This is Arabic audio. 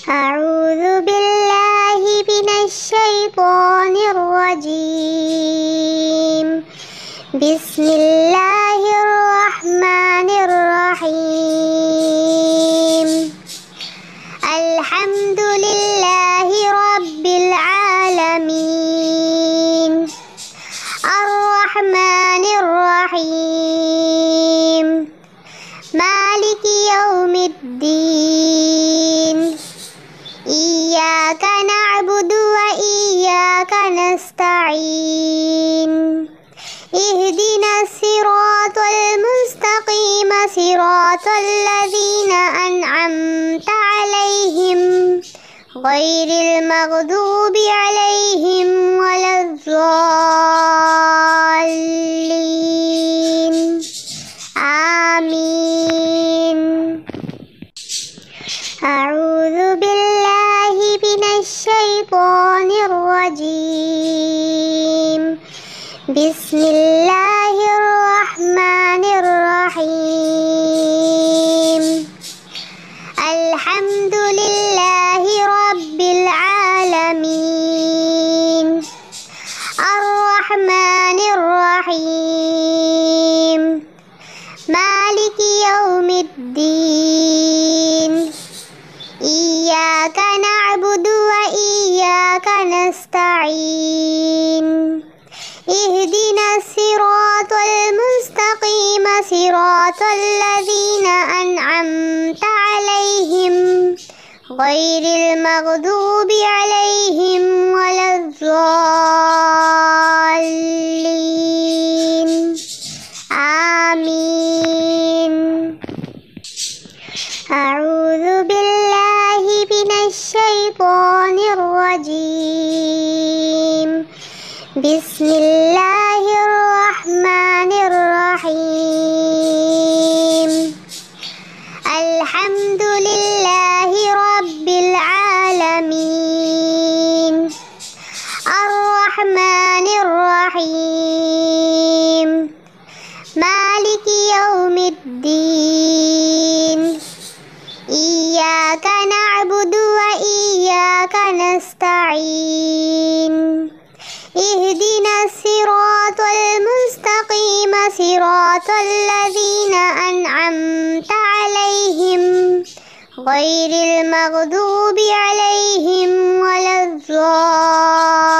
أعوذ بالله من الشيطان الرجيم. بسم الله الرحمن الرحيم. الحمد لله رب العالمين الرحمن الرحيم مالك يوم الدين. إياك نعبد وإياك نستعين. اهدنا الصراط المستقيم صراط الذين أنعمت عليهم غير المغضوب عليهم ولا الضالين. آمين. أعوذ بالله من الشيطان الرجيم. بسم الله الرحمن الرحيم. الحمد لله رب العالمين الرحمن الرحيم مالك يوم الدين. إياك نعبد وإياك نستعين. اهدنا الصراط المستقيم صراط الذين أنعمت عليهم غير المغضوب عليهم ولا الضالين. آمين. أعوذ بالله من الشيطان الرجيم. بسم الله الرحمن الرحيم. الحمد لله رب العالمين الرحمن الرحيم مالك يوم الدين. إياك نعبد وإياك نستعين. اهدنا الصراط المستقيم صراط الذين أنعمت عليهم غير المغضوب عليهم ولا الضالين.